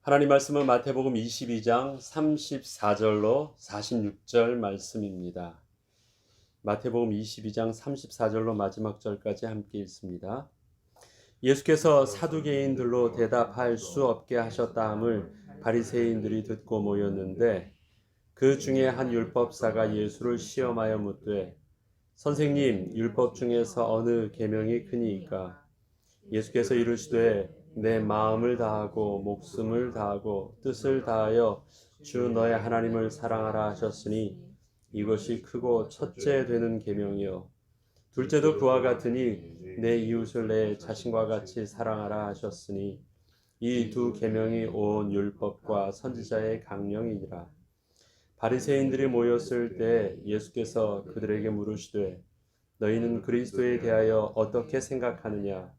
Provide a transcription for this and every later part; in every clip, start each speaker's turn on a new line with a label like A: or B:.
A: 하나님 말씀은 마태복음 22장 34절로 46절 말씀입니다. 마태복음 22장 34절로 마지막 절까지 함께 읽습니다. 예수께서 사두개인들로 대답할 수 없게 하셨다 함을 바리새인들이 듣고 모였는데 그 중에 한 율법사가 예수를 시험하여 묻되 선생님, 율법 중에서 어느 계명이 크니이까? 예수께서 이르시되 내 마음을 다하고 목숨을 다하고 뜻을 다하여 주 너의 하나님을 사랑하라 하셨으니 이것이 크고 첫째 되는 계명이요 둘째도 그와 같으니 내 이웃을 내 자신과 같이 사랑하라 하셨으니 이 두 계명이 온 율법과 선지자의 강령이니라. 바리새인들이 모였을 때 예수께서 그들에게 물으시되 너희는 그리스도에 대하여 어떻게 생각하느냐?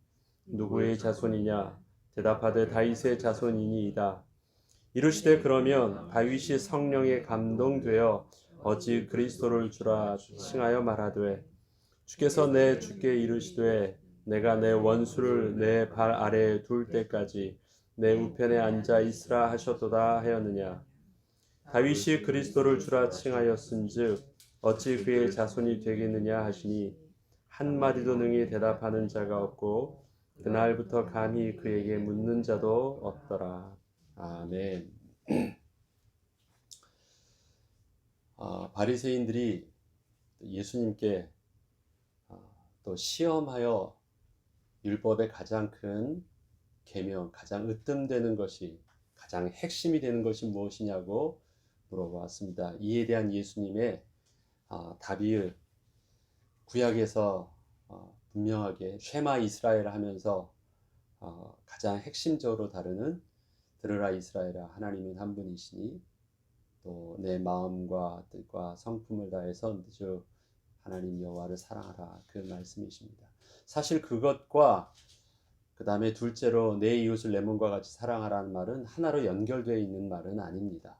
A: 누구의 자손이냐? 대답하되 다윗의 자손이니이다. 이르시되 그러면 다윗이 성령에 감동되어 어찌 그리스도를 주라 칭하여 말하되 주께서 내 주께 이르시되 내가 내 원수를 내 발 아래에 둘 때까지 내 우편에 앉아 있으라 하셨도다 하였느냐. 다윗이 그리스도를 주라 칭하였은즉 어찌 그의 자손이 되겠느냐 하시니 한마디도 능히 대답하는 자가 없고 그날부터 감히 그에게 묻는 자도 없더라. 아멘. 바리새인들이 예수님께 또 시험하여 율법의 가장 큰 계명, 가장 으뜸되는 것이, 가장 핵심이 되는 것이 무엇이냐고 물어보았습니다. 이에 대한 예수님의 답이 구약에서 분명하게 쉐마 이스라엘 하면서 가장 핵심적으로 다루는 들으라 이스라엘아 하나님은 한 분이시니 또 내 마음과 뜻과 성품을 다해서 주 하나님 여호와를 사랑하라 그 말씀이십니다. 사실 그것과 그 다음에 둘째로 내 이웃을 내 몸과 같이 사랑하라는 말은 하나로 연결되어 있는 말은 아닙니다.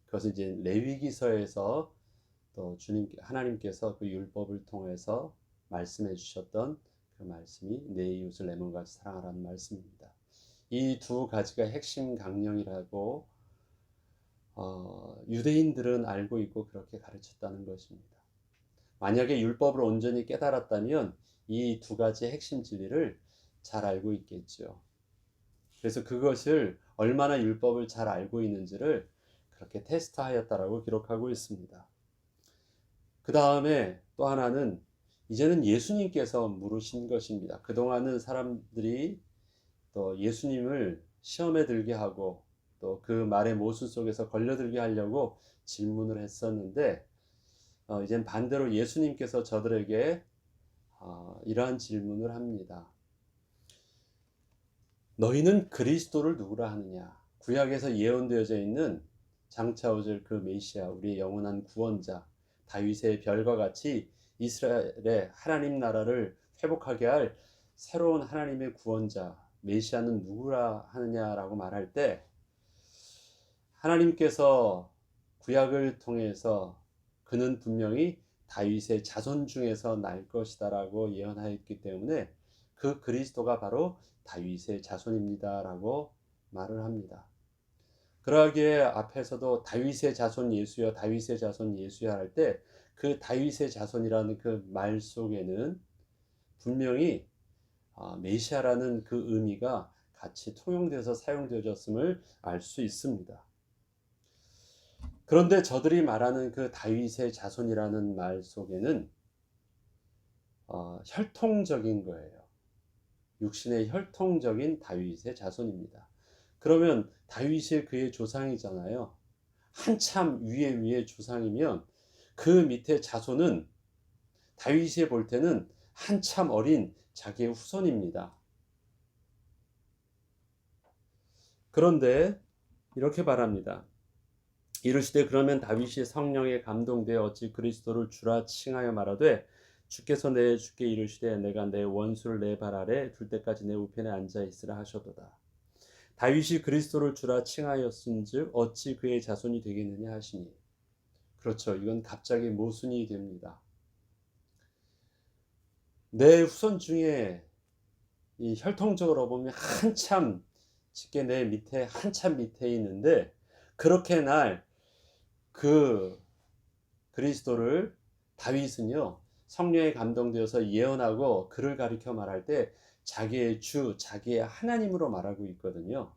A: 그것은 이제 레위기서에서 또 주님 하나님께서 그 율법을 통해서 말씀해 주셨던 그 말씀이 내 이웃을 내 몸과 같이 사랑하라는 말씀입니다. 이 두 가지가 핵심 강령이라고 유대인들은 알고 있고 그렇게 가르쳤다는 것입니다. 만약에 율법을 온전히 깨달았다면 이 두 가지 핵심 진리를 잘 알고 있겠죠. 그래서 그것을 얼마나 율법을 잘 알고 있는지를 그렇게 테스트하였다라고 기록하고 있습니다. 그 다음에 또 하나는 이제는 예수님께서 물으신 것입니다. 그동안은 사람들이 또 예수님을 시험에 들게 하고 또 그 말의 모순 속에서 걸려들게 하려고 질문을 했었는데 이젠 반대로 예수님께서 저들에게 이러한 질문을 합니다. 너희는 그리스도를 누구라 하느냐? 구약에서 예언되어져 있는 장차 오실 그 메시아, 우리의 영원한 구원자, 다윗의 별과 같이 이스라엘의 하나님 나라를 회복하게 할 새로운 하나님의 구원자, 메시아는 누구라 하느냐라고 말할 때 하나님께서 구약을 통해서 그는 분명히 다윗의 자손 중에서 날 것이다라고 예언하였기 때문에 그 그리스도가 바로 다윗의 자손입니다라고 말을 합니다. 그러기에 앞에서도 다윗의 자손 예수여 다윗의 자손 예수여 할 때 그 다윗의 자손이라는 그 말 속에는 분명히 메시아라는 그 의미가 같이 통용돼서 사용되어졌음을 알 수 있습니다. 그런데 저들이 말하는 그 다윗의 자손이라는 말 속에는 혈통적인 거예요. 육신의 혈통적인 다윗의 자손입니다. 그러면 다윗이 그의 조상이잖아요. 한참 위의 조상이면 그 밑에 자손은 다윗이 볼 때는 한참 어린 자기의 후손입니다. 그런데 이렇게 말합니다. 이르시되 그러면 다윗이 성령에 감동되어 어찌 그리스도를 주라 칭하여 말하되 주께서 내 주께 이르시되 내가 내 원수를 내 발 아래 둘 때까지 내 우편에 앉아 있으라 하셨도다. 다윗이 그리스도를 주라 칭하였은즉 어찌 그의 자손이 되겠느냐 하시니. 그렇죠. 이건 갑자기 모순이 됩니다. 내 후손 중에 이 혈통적으로 보면 한참 쉽게 내 밑에 한참 밑에 있는데 그렇게 날 그 그리스도를 다윗은요 성령에 감동되어서 예언하고 그를 가리켜 말할 때 자기의 주, 자기의 하나님으로 말하고 있거든요.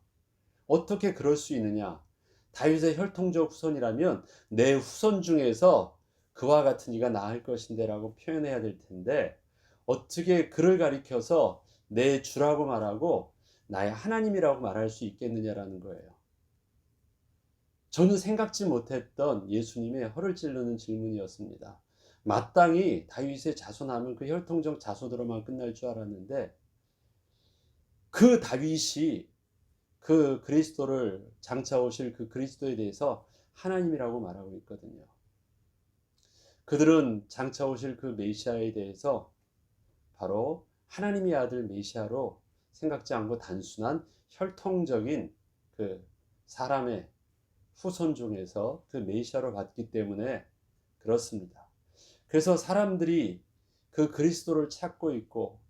A: 어떻게 그럴 수 있느냐? 다윗의 혈통적 후손이라면 내 후손 중에서 그와 같은 이가 나을 것인데라고 표현해야 될 텐데 어떻게 그를 가리켜서 내 주라고 말하고 나의 하나님이라고 말할 수 있겠느냐라는 거예요. 저는 생각지 못했던 예수님의 허를 찌르는 질문이었습니다. 마땅히 다윗의 자손하면 그 혈통적 자손으로만 끝날 줄 알았는데 그 다윗이 그 그리스도를 장차 오실 그 그리스도에 대해서 하나님이라고 말하고 있거든요. 그들은 장차 오실 그 메시아에 대해서 바로 하나님의 아들 메시아로 생각지 않고 단순한 혈통적인 그 사람의 후손 중에서 그 메시아로 봤기 때문에 그렇습니다. 그래서 사람들이 그 그리스도를 찾고 있고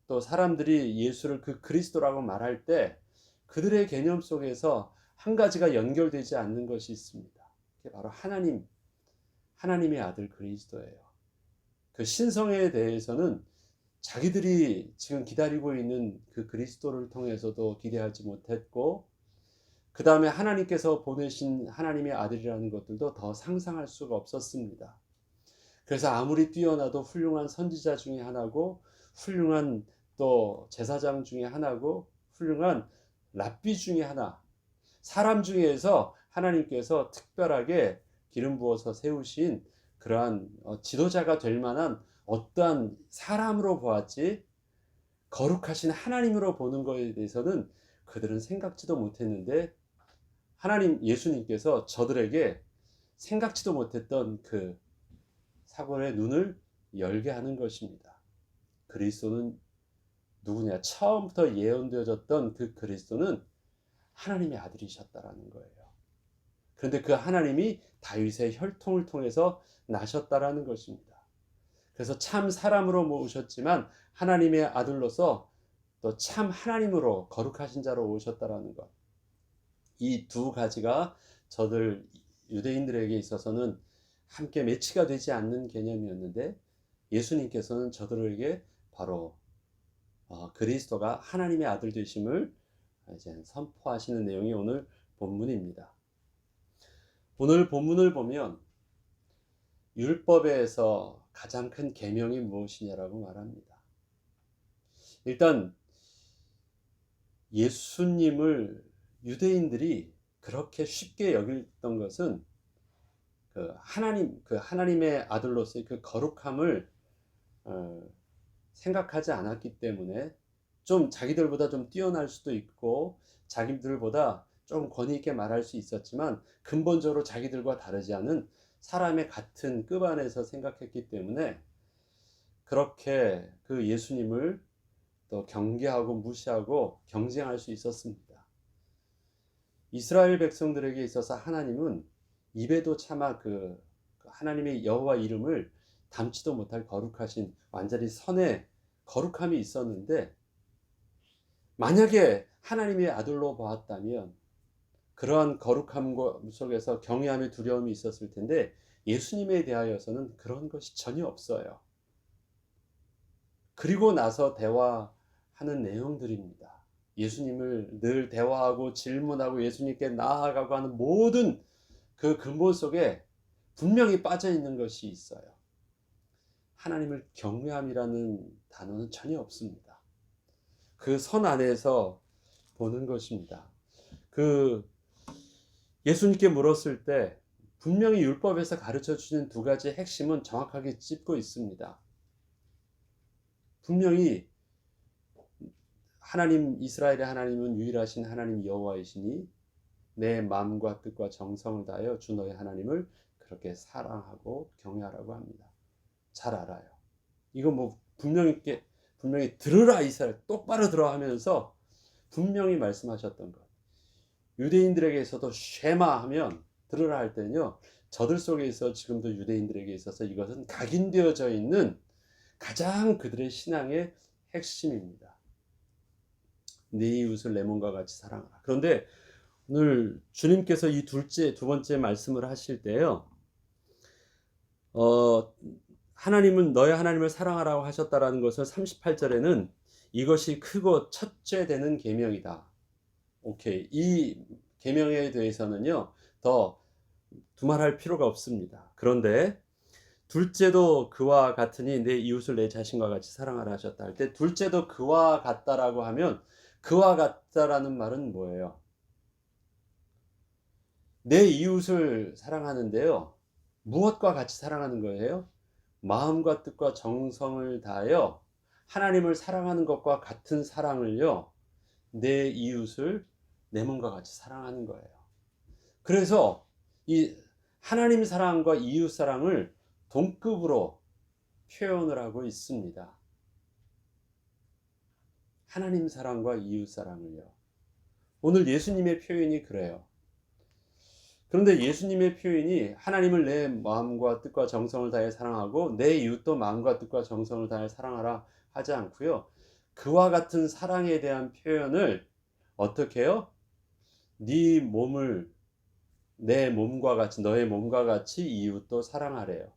A: 또 사람들이 예수를 그 그리스도라고 말할 때 그들의 개념 속에서 한 가지가 연결되지 않는 것이 있습니다. 그게 바로 하나님의 아들 그리스도예요. 그 신성에 대해서는 자기들이 지금 기다리고 있는 그 그리스도를 통해서도 기대하지 못했고 그 다음에 하나님께서 보내신 하나님의 아들이라는 것들도 더 상상할 수가 없었습니다. 그래서 아무리 뛰어나도 훌륭한 선지자 중에 하나고 훌륭한 또 제사장 중에 하나고 훌륭한 랍비 중에 하나, 사람 중에서 하나님께서 특별하게 기름 부어서 세우신 그러한 지도자가 될 만한 어떠한 사람으로 보았지 거룩하신 하나님으로 보는 것에 대해서는 그들은 생각지도 못했는데 하나님 예수님께서 저들에게 생각지도 못했던 그 사고의 눈을 열게 하는 것입니다. 그리스도는 누구냐? 처음부터 예언되어졌던 그 그리스도는 하나님의 아들이셨다라는 거예요. 그런데 그 하나님이 다윗의 혈통을 통해서 나셨다라는 것입니다. 그래서 참 사람으로 모으셨지만 하나님의 아들로서 또 참 하나님으로 거룩하신 자로 오셨다라는 것. 이 두 가지가 저들 유대인들에게 있어서는 함께 매치가 되지 않는 개념이었는데 예수님께서는 저들에게 바로 그리스도가 하나님의 아들 되심을 이제 선포하시는 내용이 오늘 본문입니다. 오늘 본문을 보면 율법에서 가장 큰 계명이 무엇이냐라고 말합니다. 일단 예수님을 유대인들이 그렇게 쉽게 여겼던 것은 그 하나님의 아들로서의 그 거룩함을 생각하지 않았기 때문에 좀 자기들보다 좀 뛰어날 수도 있고 자기들보다 좀 권위 있게 말할 수 있었지만 근본적으로 자기들과 다르지 않은 사람의 같은 급 안에서 생각했기 때문에 그렇게 그 예수님을 또 경계하고 무시하고 경쟁할 수 있었습니다. 이스라엘 백성들에게 있어서 하나님은 입에도 차마 그 하나님의 여호와 이름을 담지도 못할 거룩하신 완전히 선의 거룩함이 있었는데 만약에 하나님의 아들로 보았다면 그러한 거룩함 속에서 경외함의 두려움이 있었을 텐데 예수님에 대하여서는 그런 것이 전혀 없어요. 그리고 나서 대화하는 내용들입니다. 예수님을 늘 대화하고 질문하고 예수님께 나아가고 하는 모든 그 근본 속에 분명히 빠져 있는 것이 있어요. 하나님을 경외함이라는 단어는 전혀 없습니다. 그 선 안에서 보는 것입니다. 그 예수님께 물었을 때 분명히 율법에서 가르쳐 주는 두 가지 핵심은 정확하게 짚고 있습니다. 분명히 하나님 이스라엘의 하나님은 유일하신 하나님 여호와이시니 내 마음과 뜻과 정성을 다하여 주 너의 하나님을 그렇게 사랑하고 경외하라고 합니다. 잘 알아요. 이거 뭐 분명히 들으라 이스라엘 똑바로 들어 하면서 분명히 말씀하셨던 것. 유대인들에게서도 쉐마 하면 들으라 할 때는요. 저들 속에 있어 지금도 유대인들에게 있어서 이것은 각인되어져 있는 가장 그들의 신앙의 핵심입니다. 네 이웃을 내 몸과 같이 사랑하라. 그런데 오늘 주님께서 이 두 번째 말씀을 하실 때요. 어 하나님은 너의 하나님을 사랑하라고 하셨다라는 것을 38절에는 이것이 크고 첫째 되는 계명이다. 오케이. 이 계명에 대해서는요. 더 두말할 필요가 없습니다. 그런데 둘째도 그와 같으니 내 이웃을 내 자신과 같이 사랑하라 하셨다 할 때 둘째도 그와 같다라고 하면 그와 같다라는 말은 뭐예요? 내 이웃을 사랑하는데요. 무엇과 같이 사랑하는 거예요? 마음과 뜻과 정성을 다하여 하나님을 사랑하는 것과 같은 사랑을요. 내 이웃을 내 몸과 같이 사랑하는 거예요. 그래서 이 하나님 사랑과 이웃 사랑을 동급으로 표현을 하고 있습니다. 하나님 사랑과 이웃 사랑을요. 오늘 예수님의 표현이 그래요. 그런데 예수님의 표현이 하나님을 내 마음과 뜻과 정성을 다해 사랑하고 내 이웃도 마음과 뜻과 정성을 다해 사랑하라 하지 않고요. 그와 같은 사랑에 대한 표현을 어떻게 해요? 네 몸을 내 몸과 같이 너의 몸과 같이 이웃도 사랑하래요.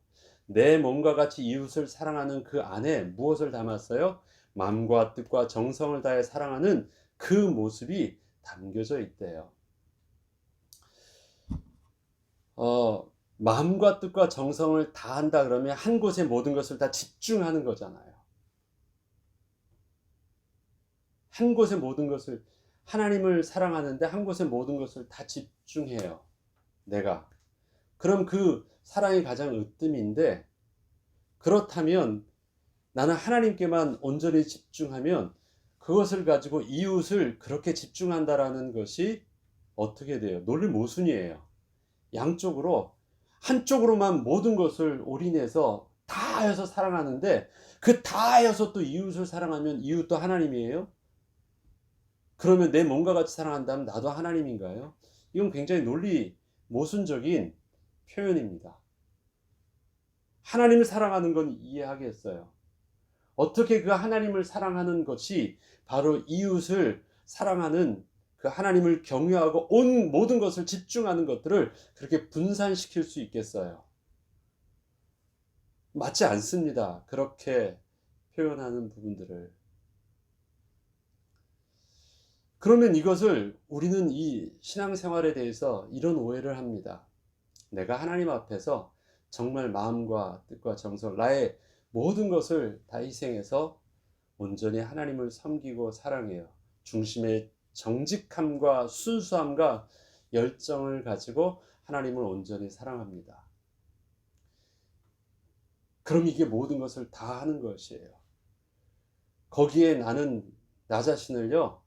A: 내 몸과 같이 이웃을 사랑하는 그 안에 무엇을 담았어요? 마음과 뜻과 정성을 다해 사랑하는 그 모습이 담겨져 있대요. 마음과 뜻과 정성을 다한다 그러면 한 곳에 모든 것을 다 집중하는 거잖아요. 한 곳에 모든 것을 하나님을 사랑하는데 한 곳에 모든 것을 다 집중해요. 내가. 그럼 그 사랑이 가장 으뜸인데 그렇다면 나는 하나님께만 온전히 집중하면 그것을 가지고 이웃을 그렇게 집중한다라는 것이 어떻게 돼요? 논리 모순이에요. 양쪽으로 한쪽으로만 모든 것을 올인해서 다 하여서 사랑하는데 그 다 하여서 또 이웃을 사랑하면 이웃도 하나님이에요? 그러면 내 몸과 같이 사랑한다면 나도 하나님인가요? 이건 굉장히 논리 모순적인 표현입니다. 하나님을 사랑하는 건 이해하겠어요. 어떻게 그 하나님을 사랑하는 것이 바로 이웃을 사랑하는 그 하나님을 경외하고 온 모든 것을 집중하는 것들을 그렇게 분산시킬 수 있겠어요? 맞지 않습니다. 그렇게 표현하는 부분들을. 그러면 이것을 우리는 이 신앙생활에 대해서 이런 오해를 합니다. 내가 하나님 앞에서 정말 마음과 뜻과 정성, 나의 모든 것을 다 희생해서 온전히 하나님을 섬기고 사랑해요. 중심의 정직함과 순수함과 열정을 가지고 하나님을 온전히 사랑합니다. 그럼 이게 모든 것을 다 하는 것이에요. 거기에 나는 나 자신을요,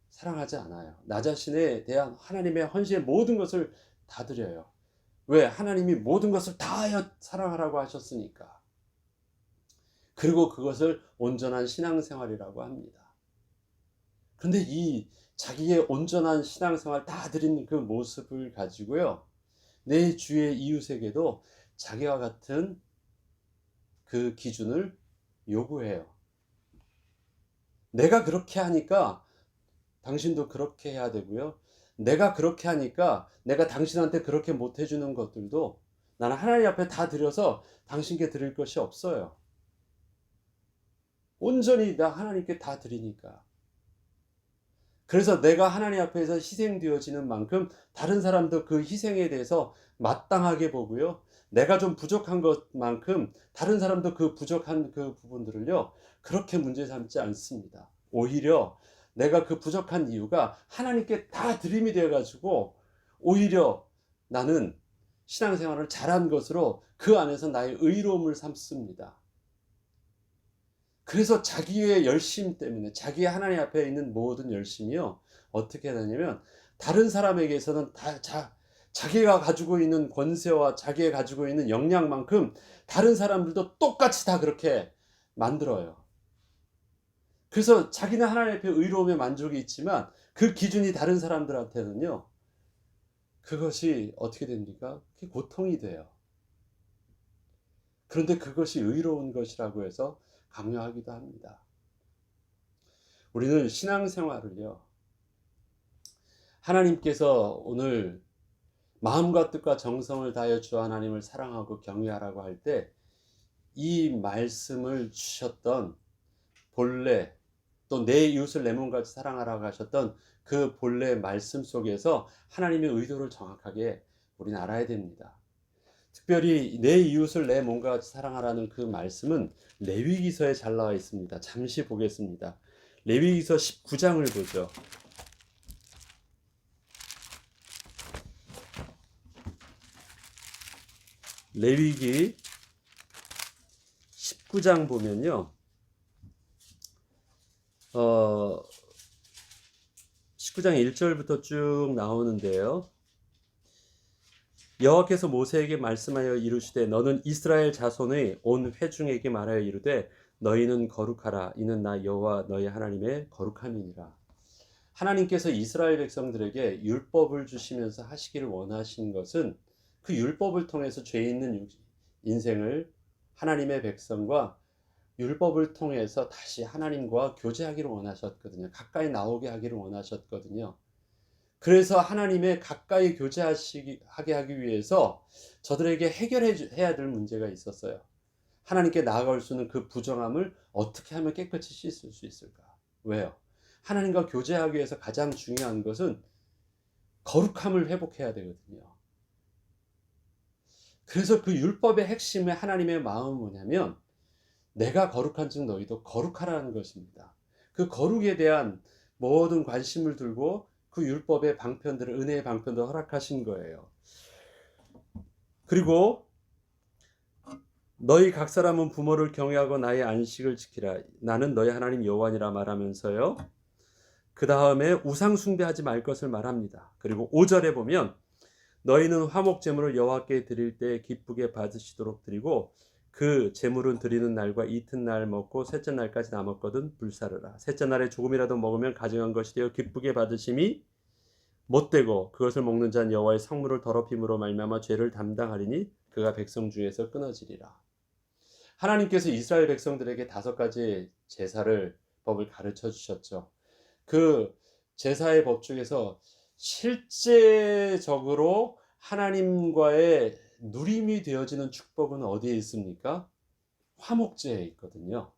A: 사랑하지 않아요. 나 자신에 대한 하나님의 헌신의 모든 것을 다 드려요. 왜? 하나님이 모든 것을 다하여 사랑하라고 하셨으니까. 그리고 그것을 온전한 신앙생활이라고 합니다. 그런데 이 자기의 온전한 신앙생활 다 드리는 그 모습을 가지고요. 내 주의 이웃에게도 자기와 같은 그 기준을 요구해요. 내가 그렇게 하니까 당신도 그렇게 해야 되고요. 내가 그렇게 하니까 내가 당신한테 그렇게 못 해주는 것들도 나는 하나님 앞에 다 드려서 당신께 드릴 것이 없어요. 온전히 나 하나님께 다 드리니까. 그래서 내가 하나님 앞에서 희생되어지는 만큼 다른 사람도 그 희생에 대해서 마땅하게 보고요. 내가 좀 부족한 것만큼 다른 사람도 그 부족한 그 부분들을요. 그렇게 문제 삼지 않습니다. 오히려 내가 그 부족한 이유가 하나님께 다 드림이 되어 가지고 오히려 나는 신앙생활을 잘한 것으로 그 안에서 나의 의로움을 삼습니다. 그래서 자기의 열심 때문에 자기의 하나님 앞에 있는 모든 열심이요. 어떻게 되냐면 다른 사람에게서는 자기가 가지고 있는 권세와 자기가 가지고 있는 역량만큼 다른 사람들도 똑같이 다 그렇게 만들어요. 그래서 자기는 하나님 앞에 의로움에 만족이 있지만 그 기준이 다른 사람들한테는요. 그것이 어떻게 됩니까? 그게 고통이 돼요. 그런데 그것이 의로운 것이라고 해서 강요하기도 합니다. 우리는 신앙생활을요, 하나님께서 오늘 마음과 뜻과 정성을 다하여 주 하나님을 사랑하고 경외하라고 할 때 이 말씀을 주셨던 본래, 또 내 이웃을 내 몸같이 사랑하라고 하셨던 그 본래 말씀 속에서 하나님의 의도를 정확하게 우리는 알아야 됩니다. 특별히 내 이웃을 내 몸과 같이 사랑하라는 그 말씀은 레위기서에 잘 나와 있습니다. 잠시 보겠습니다. 레위기서 19장을 보죠. 레위기 19장 보면요, 19장 1절부터 쭉 나오는데요. 여호와께서 모세에게 말씀하여 이르시되 너는 이스라엘 자손의 온 회중에게 말하여 이르되 너희는 거룩하라. 이는 나 여호와 너희 하나님의 거룩함이니라. 하나님께서 이스라엘 백성들에게 율법을 주시면서 하시기를 원하신 것은 그 율법을 통해서 죄 있는 인생을 하나님의 백성과 율법을 통해서 다시 하나님과 교제하기를 원하셨거든요. 가까이 나오게 하기를 원하셨거든요. 그래서 하나님의 가까이 교제하게 하기 위해서 저들에게 해결해야 될 문제가 있었어요. 하나님께 나아갈 수 있는 그 부정함을 어떻게 하면 깨끗이 씻을 수 있을까? 왜요? 하나님과 교제하기 위해서 가장 중요한 것은 거룩함을 회복해야 되거든요. 그래서 그 율법의 핵심의 하나님의 마음은 뭐냐면 내가 거룩한 즉 너희도 거룩하라는 것입니다. 그 거룩에 대한 모든 관심을 들고 그 율법의 방편들을, 은혜의 방편들을 허락하신 거예요. 그리고 너희 각 사람은 부모를 경외하고 나의 안식을 지키라. 나는 너희 하나님 여호와니라 말하면서요, 그 다음에 우상 숭배하지 말 것을 말합니다. 그리고 5절에 보면 너희는 화목 제물을 여호와께 드릴 때 기쁘게 받으시도록 드리고 그 제물은 드리는 날과 이튿날 먹고 셋째 날까지 남았거든 불사르라. 셋째 날에 조금이라도 먹으면 가증한 것이 되어 기쁘게 받으심이 못되고 그것을 먹는 자는 여호와의 성물을 더럽힘으로 말미암아 죄를 담당하리니 그가 백성 중에서 끊어지리라. 하나님께서 이스라엘 백성들에게 5가지 제사를 법을 가르쳐 주셨죠. 그 제사의 법 중에서 실제적으로 하나님과의 누림이 되어지는 축복은 어디에 있습니까? 화목제에 있거든요.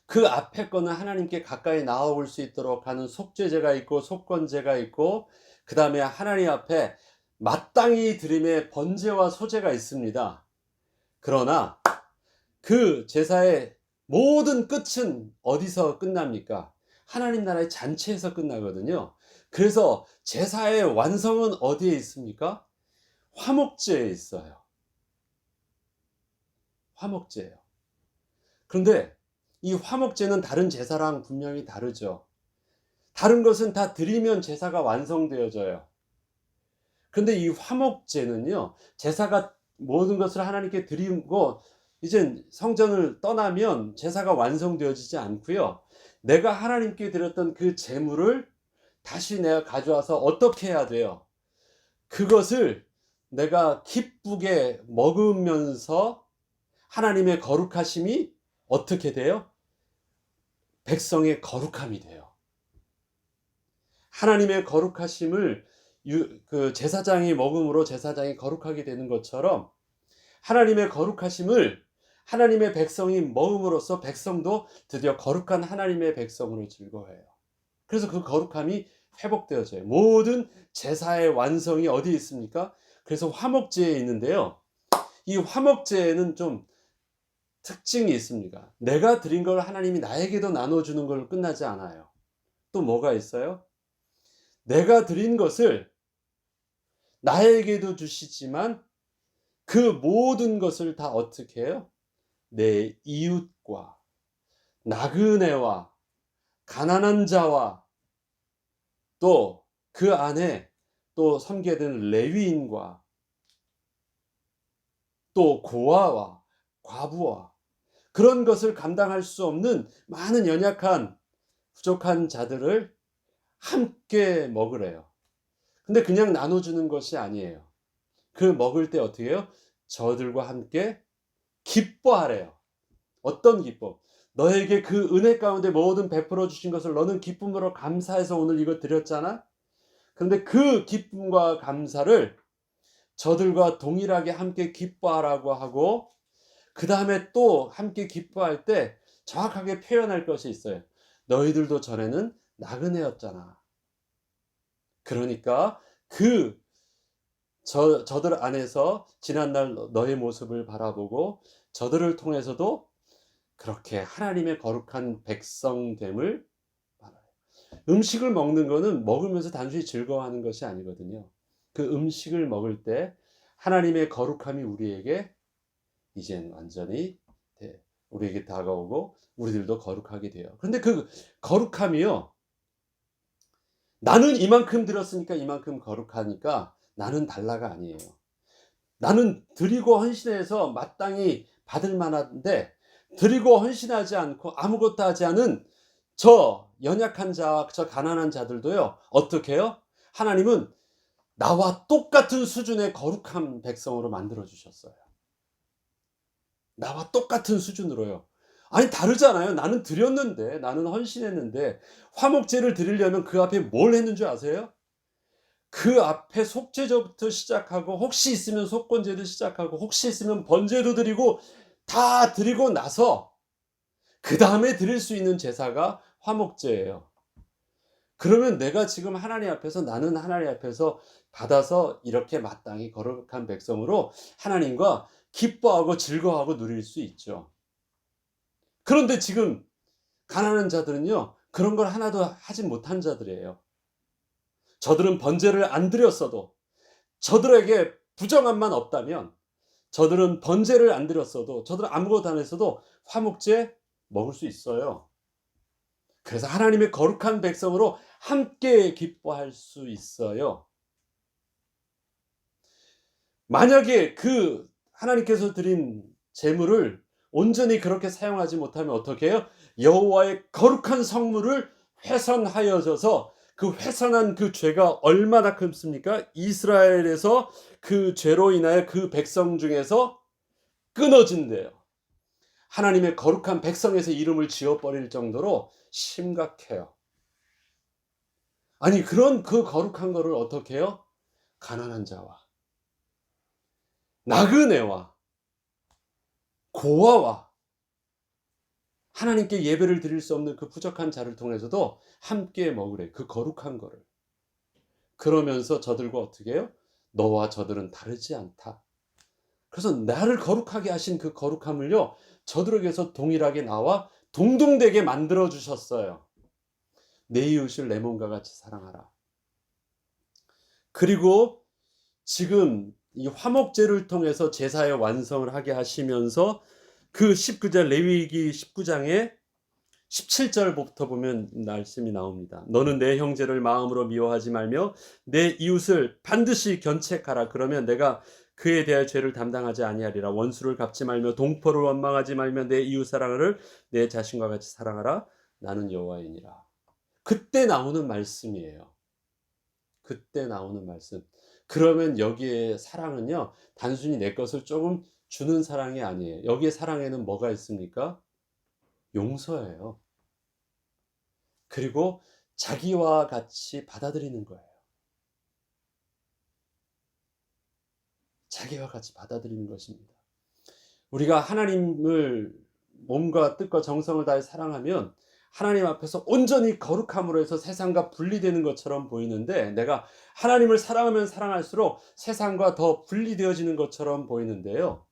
A: 그 앞에 거는 하나님께 가까이 나아올 수 있도록 하는 속죄제가 있고 속건제가 있고, 그 다음에 하나님 앞에 마땅히 드림의 번제와 소제가 있습니다. 그러나 그 제사의 모든 끝은 어디서 끝납니까? 하나님 나라의 잔치에서 끝나거든요. 그래서 제사의 완성은 어디에 있습니까? 화목제에 있어요. 화목제예요. 그런데 이 화목제는 다른 제사랑 분명히 다르죠. 다른 것은 다 드리면 제사가 완성되어져요. 그런데 이 화목제는요, 제사가 모든 것을 하나님께 드리고 이제 성전을 떠나면 제사가 완성되어지지 않고요, 내가 하나님께 드렸던 그 제물을 다시 내가 가져와서 어떻게 해야 돼요? 그것을 내가 기쁘게 먹으면서 하나님의 거룩하심이 어떻게 돼요? 백성의 거룩함이 돼요. 하나님의 거룩하심을 그 제사장이 먹음으로 제사장이 거룩하게 되는 것처럼 하나님의 거룩하심을 하나님의 백성이 먹음으로써 백성도 드디어 거룩한 하나님의 백성으로 즐거워해요. 그래서 그 거룩함이 회복되어져요. 모든 제사의 완성이 어디에 있습니까? 그래서 화목제에 있는데요, 이 화목제에는 좀 특징이 있습니다. 내가 드린 걸 하나님이 나에게도 나눠주는 걸로 끝나지 않아요. 또 뭐가 있어요? 내가 드린 것을 나에게도 주시지만 그 모든 것을 다 어떻게 해요? 내 이웃과 나그네와 가난한 자와 또 그 안에 또 섬겨야 되는 레위인과 또 고아와 과부와 그런 것을 감당할 수 없는 많은 연약한 부족한 자들을 함께 먹으래요. 근데 그냥 나눠주는 것이 아니에요. 그 먹을 때 어떻게 해요? 저들과 함께 기뻐하래요. 어떤 기뻐? 너에게 그 은혜 가운데 모든 베풀어 주신 것을 너는 기쁨으로 감사해서 오늘 이거 드렸잖아. 그런데 그 기쁨과 감사를 저들과 동일하게 함께 기뻐하라고 하고, 그 다음에 또 함께 기뻐할 때 정확하게 표현할 것이 있어요. 너희들도 전에는 나그네였잖아. 그러니까 저들 안에서 지난날 너의 모습을 바라보고 저들을 통해서도 그렇게 하나님의 거룩한 백성됨을 말해요. 음식을 먹는 거는 먹으면서 단순히 즐거워하는 것이 아니거든요. 그 음식을 먹을 때 하나님의 거룩함이 우리에게 이젠 완전히 우리에게 다가오고 우리들도 거룩하게 돼요. 그런데 그 거룩함이요, 나는 이만큼 들었으니까 이만큼 거룩하니까 나는 달라가 아니에요. 나는 드리고 헌신해서 마땅히 받을 만한데, 드리고 헌신하지 않고 아무것도 하지 않은 저 연약한 자와 저 가난한 자들도요, 어떻게 해요? 하나님은 나와 똑같은 수준의 거룩한 백성으로 만들어 주셨어요. 나와 똑같은 수준으로요. 아니 다르잖아요. 나는 드렸는데, 나는 헌신했는데, 화목제를 드리려면 그 앞에 뭘 했는 줄 아세요? 그 앞에 속죄제부터 시작하고, 혹시 있으면 속건제도 시작하고, 혹시 있으면 번제도 드리고, 다 드리고 나서 그 다음에 드릴 수 있는 제사가 화목제예요. 그러면 내가 지금 하나님 앞에서, 나는 하나님 앞에서 받아서 이렇게 마땅히 거룩한 백성으로 하나님과 기뻐하고 즐거워하고 누릴 수 있죠. 그런데 지금 가난한 자들은요, 그런 걸 하나도 하지 못한 자들이에요. 저들은 번제를 안 드렸어도, 저들에게 부정함만 없다면, 저들은 번제를 안 드렸어도, 저들은 아무것도 안 했어도 화목제 먹을 수 있어요. 그래서 하나님의 거룩한 백성으로 함께 기뻐할 수 있어요. 만약에 그 하나님께서 드린 제물을 온전히 그렇게 사용하지 못하면 어떻게 해요? 여호와의 거룩한 성물을 훼손하여져서, 그 훼손한 그 죄가 얼마나 큼습니까? 이스라엘에서 그 죄로 인하여 그 백성 중에서 끊어진대요. 하나님의 거룩한 백성에서 이름을 지워버릴 정도로 심각해요. 아니 그런 그 거룩한 거를 어떻게 해요? 가난한 자와 나그네와 고아와 하나님께 예배를 드릴 수 없는 그 부족한 자를 통해서도 함께 먹으래. 그 거룩한 거를. 그러면서 저들과 어떻게 해요? 너와 저들은 다르지 않다. 그래서 나를 거룩하게 하신 그 거룩함을요, 저들에게서 동일하게 나와 동등되게 만들어 주셨어요. 내 이웃을 내 몸과 같이 사랑하라. 그리고 지금 이 화목제를 통해서 제사의 완성을 하게 하시면서 그 19절 레위기 19장에 17절부터 보면 말씀이 나옵니다. 너는 내 형제를 마음으로 미워하지 말며 내 이웃을 반드시 견책하라. 그러면 내가 그에 대할 죄를 담당하지 아니하리라. 원수를 갚지 말며 동포를 원망하지 말며 내 이웃 사랑을 내 자신과 같이 사랑하라. 나는 여호와이니라. 그때 나오는 말씀이에요. 그때 나오는 말씀. 그러면 여기에 사랑은요, 단순히 내 것을 조금 주는 사랑이 아니에요. 여기에 사랑에는 뭐가 있습니까? 용서예요. 그리고 자기와 같이 받아들이는 거예요. 자기와 같이 받아들이는 것입니다. 우리가 하나님을 몸과 뜻과 정성을 다해 사랑하면 하나님 앞에서 온전히 거룩함으로 해서 세상과 분리되는 것처럼 보이는데, 내가 하나님을 사랑하면 사랑할수록 세상과 더 분리되어지는 것처럼 보이는데요.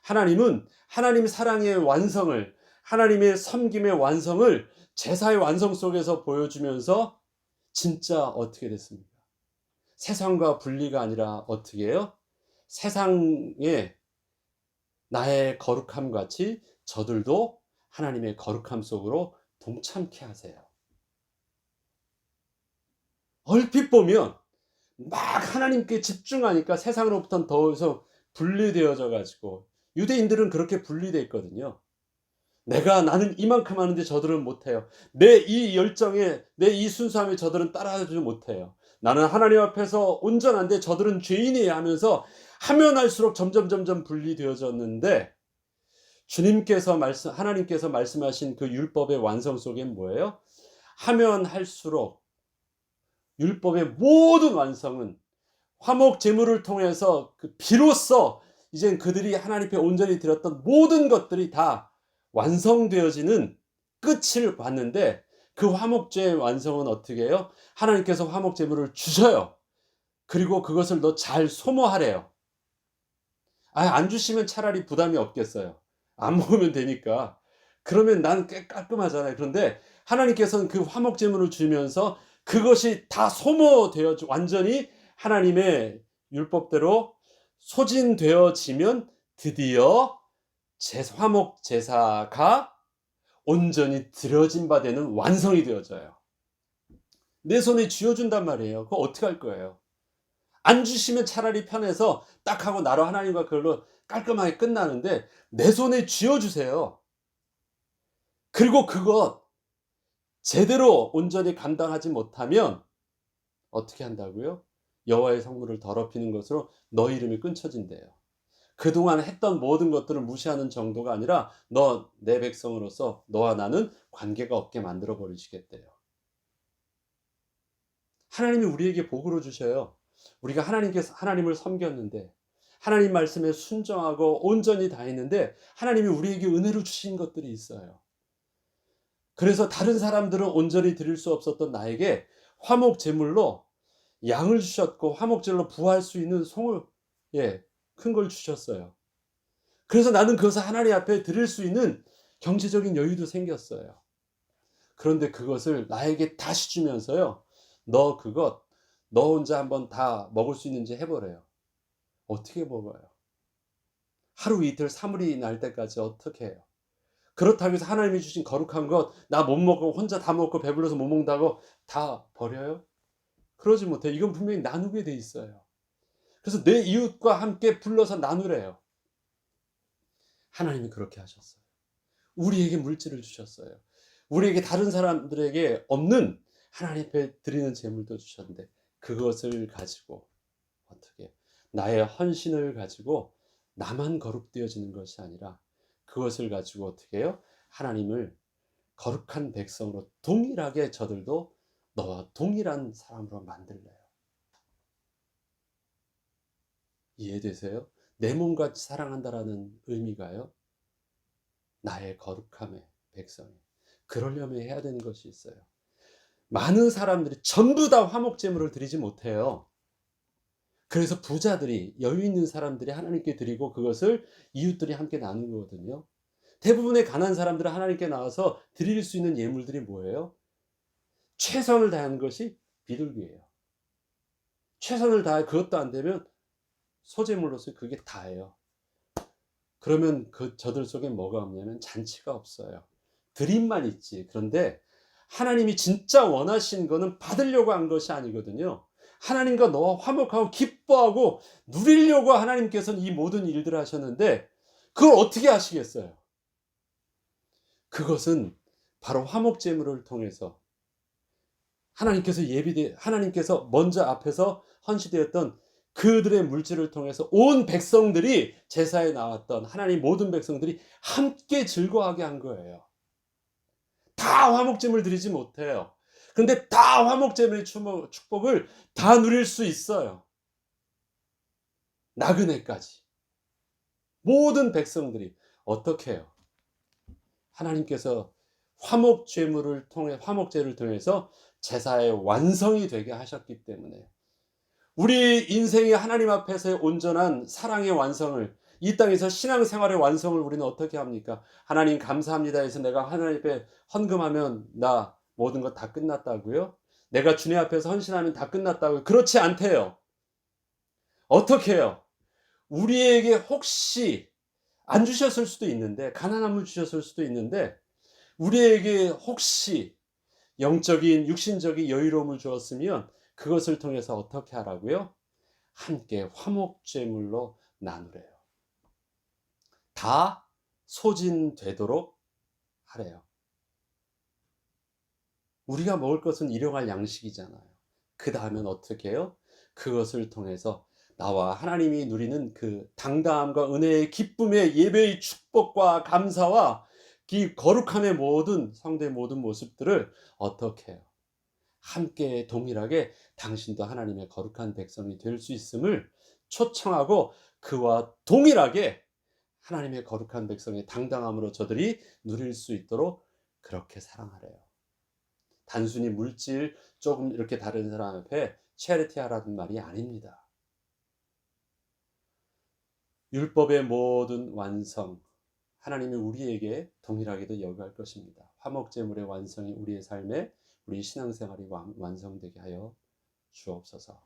A: 하나님은 하나님 사랑의 완성을, 하나님의 섬김의 완성을 제사의 완성 속에서 보여주면서 진짜 어떻게 됐습니까? 세상과 분리가 아니라 어떻게 해요? 세상에 나의 거룩함 같이 저들도 하나님의 거룩함 속으로 동참케 하세요. 얼핏 보면 막 하나님께 집중하니까 세상으로부터는 더 이상 분리되어져 가지고, 유대인들은 그렇게 분리되어 있거든요. 나는 이만큼 하는데 저들은 못해요. 내 이 열정에, 내 이 순수함에 저들은 따라하지 못해요. 나는 하나님 앞에서 온전한데 저들은 죄인이에요 하면서 하면 할수록 점점 분리되어졌는데, 하나님께서 말씀하신 그 율법의 완성 속엔 뭐예요? 하면 할수록 율법의 모든 완성은 화목 제물을 통해서 비로소 이젠 그들이 하나님 앞에 온전히 드렸던 모든 것들이 다 완성되어지는 끝을 봤는데, 그 화목제의 완성은 어떻게 해요? 하나님께서 화목 제물을 주셔요. 그리고 그것을 너 잘 소모하래요. 안 주시면 차라리 부담이 없겠어요. 안 먹으면 되니까. 그러면 난 꽤 깔끔하잖아요. 그런데 하나님께서는 그 화목 제물을 주면서 그것이 다 소모되어 완전히 하나님의 율법대로 소진되어지면 드디어 화목 제사가 온전히 드려진 바 되는 완성이 되어져요. 내 손에 쥐어준단 말이에요. 그거 어떻게 할 거예요? 안 주시면 차라리 편해서 딱 하고 나로 하나님과 그걸로 깔끔하게 끝나는데, 내 손에 쥐어주세요. 그리고 그것 제대로 온전히 감당하지 못하면 어떻게 한다고요? 여호와의 성물을 더럽히는 것으로 너희 이름이 끊쳐진대요. 그동안 했던 모든 것들을 무시하는 정도가 아니라 너 내 백성으로서 너와 나는 관계가 없게 만들어 버리시겠대요. 하나님이 우리에게 복으로 주셔요. 우리가 하나님을 섬겼는데, 하나님 말씀에 순종하고 온전히 다했는데 하나님이 우리에게 은혜로 주신 것들이 있어요. 그래서 다른 사람들은 온전히 드릴 수 없었던 나에게 화목 제물로 양을 주셨고, 화목 제물로 부할 수 있는 송을, 큰 걸 주셨어요. 그래서 나는 그것을 하나님 앞에 드릴 수 있는 경제적인 여유도 생겼어요. 그런데 그것을 나에게 다시 주면서요, 너 혼자 한번 다 먹을 수 있는지 해보래요. 어떻게 먹어요? 하루 이틀 사물이 날 때까지 어떻게 해요? 그렇다고 해서 하나님이 주신 거룩한 것 나 못 먹고 혼자 다 먹고 배불러서 못 먹는다고 다 버려요? 그러지 못해요. 이건 분명히 나누게 돼 있어요. 그래서 내 이웃과 함께 불러서 나누래요. 하나님이 그렇게 하셨어요. 우리에게 물질을 주셨어요. 우리에게 다른 사람들에게 없는 하나님 앞에 드리는 제물도 주셨는데, 그것을 가지고 어떻게, 나의 헌신을 가지고 나만 거룩되어지는 것이 아니라 그것을 가지고 어떻게 해요? 하나님을 거룩한 백성으로 동일하게 저들도 너와 동일한 사람으로 만들래요. 이해되세요? 내 몸같이 사랑한다라는 의미가요, 나의 거룩함의 백성이. 그러려면 해야 되는 것이 있어요. 많은 사람들이 전부 다 화목제물을 드리지 못해요. 그래서 부자들이, 여유 있는 사람들이 하나님께 드리고 그것을 이웃들이 함께 나누는 거거든요. 대부분의 가난한 사람들은 하나님께 나와서 드릴 수 있는 예물들이 뭐예요? 최선을 다하는 것이 비둘기예요. 최선을 다해 그것도 안 되면 소제물로서 그게 다예요. 그러면 저들 속에 뭐가 없냐면 잔치가 없어요. 드림만 있지. 그런데 하나님이 진짜 원하신 거는 받으려고 한 것이 아니거든요. 하나님과 너와 화목하고 기뻐하고 누리려고 하나님께서는 이 모든 일들을 하셨는데, 그걸 어떻게 하시겠어요? 그것은 바로 화목제물을 통해서 하나님께서 먼저 앞에서 헌시되었던 그들의 물질을 통해서 온 백성들이, 제사에 나왔던 하나님 모든 백성들이 함께 즐거워하게 한 거예요. 다 화목제물 드리지 못해요. 근데 다 화목제물의 축복을 다 누릴 수 있어요. 나그네까지. 모든 백성들이 어떻게 해요? 하나님께서 화목제를 통해서 제사의 완성이 되게 하셨기 때문에, 우리 인생이 하나님 앞에서의 온전한 사랑의 완성을, 이 땅에서 신앙생활의 완성을 우리는 어떻게 합니까? 하나님 감사합니다 해서 내가 하나님 앞에 헌금하면 나 모든 것 다 끝났다고요? 내가 주님 앞에서 헌신하면 다 끝났다고요? 그렇지 않대요. 어떻게 해요? 우리에게 혹시 안 주셨을 수도 있는데, 가난함을 주셨을 수도 있는데, 우리에게 혹시 영적인 육신적인 여유로움을 주었으면 그것을 통해서 어떻게 하라고요? 함께 화목제물로 나누래요. 다 소진되도록 하래요. 우리가 먹을 것은 일용할 양식이잖아요. 그 다음엔 어떻게 해요? 그것을 통해서 나와 하나님이 누리는 그 당당함과 은혜의 기쁨의 예배의 축복과 감사와 이 거룩함의 모든 성도의 모든 모습들을 어떻게 해요? 함께 동일하게 당신도 하나님의 거룩한 백성이 될 수 있음을 초청하고 그와 동일하게 하나님의 거룩한 백성의 당당함으로 저들이 누릴 수 있도록 그렇게 사랑하래요. 단순히 물질 조금 이렇게 다른 사람 앞에 체리티하라는 말이 아닙니다. 율법의 모든 완성, 하나님이 우리에게 동일하게도 요구할 것입니다. 화목제물의 완성이 우리의 삶에 우리 신앙생활이 완성되게 하여 주옵소서.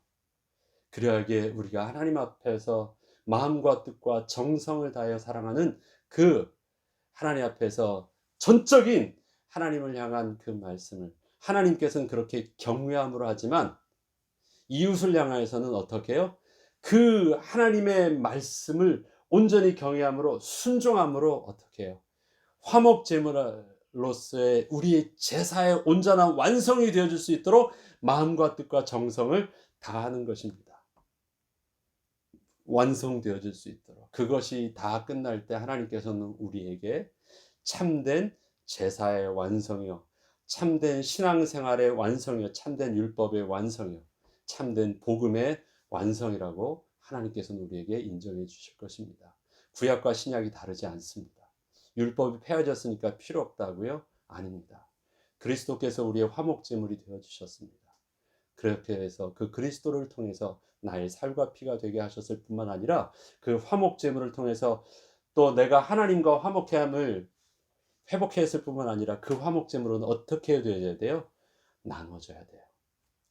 A: 그러하기에 우리가 하나님 앞에서 마음과 뜻과 정성을 다하여 사랑하는 그 하나님 앞에서 전적인 하나님을 향한 그 말씀을 하나님께서는 그렇게 경외함으로 하지만 이웃을 향하여서는 어떻게 해요? 그 하나님의 말씀을 온전히 경외함으로 순종함으로 어떻게 해요? 화목제물로서의 우리의 제사의 온전한 완성이 되어질 수 있도록 마음과 뜻과 정성을 다하는 것입니다. 완성되어질 수 있도록. 그것이 다 끝날 때 하나님께서는 우리에게 참된 제사의 완성이요, 참된 신앙생활의 완성이요, 참된 율법의 완성이요, 참된 복음의 완성이라고 하나님께서는 우리에게 인정해 주실 것입니다. 구약과 신약이 다르지 않습니다. 율법이 폐하졌으니까 필요 없다고요? 아닙니다. 그리스도께서 우리의 화목제물이 되어 주셨습니다. 그렇게 해서 그 그리스도를 통해서 나의 살과 피가 되게 하셨을 뿐만 아니라 그 화목제물을 통해서 또 내가 하나님과 화목함을 회복했을 뿐만 아니라 그 화목제물은 어떻게 되어야 돼요? 나눠져야 돼요.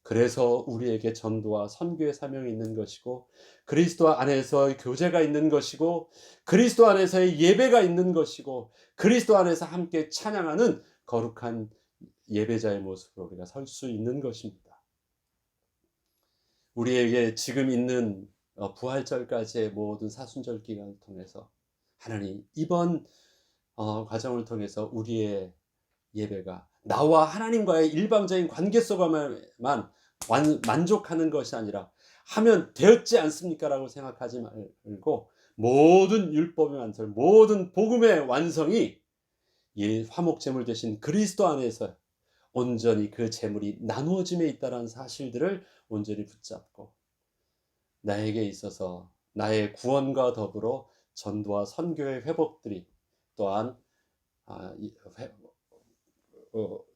A: 그래서 우리에게 전도와 선교의 사명이 있는 것이고 그리스도 안에서의 교제가 있는 것이고 그리스도 안에서의 예배가 있는 것이고 그리스도 안에서 함께 찬양하는 거룩한 예배자의 모습으로 우리가 설 수 있는 것입니다. 우리에게 지금 있는 부활절까지의 모든 사순절 기간을 통해서 하나님 이번 과정을 통해서 우리의 예배가 나와 하나님과의 일방적인 관계 속에만 만족하는 것이 아니라 하면 되었지 않습니까? 라고 생각하지 말고 모든 율법의 완성, 모든 복음의 완성이 화목제물 대신 그리스도 안에서 온전히 그 제물이 나누어짐에 있다는 사실들을 온전히 붙잡고 나에게 있어서 나의 구원과 더불어 전도와 선교의 회복들이 또한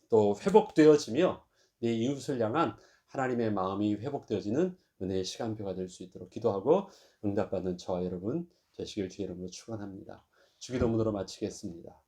A: 또 회복되어지며 내 이웃을 향한 하나님의 마음이 회복되어지는 은혜의 시간표가 될 수 있도록 기도하고 응답받는 저와 여러분 되시길 주의 이름으로 축원합니다. 주기도문으로 마치겠습니다.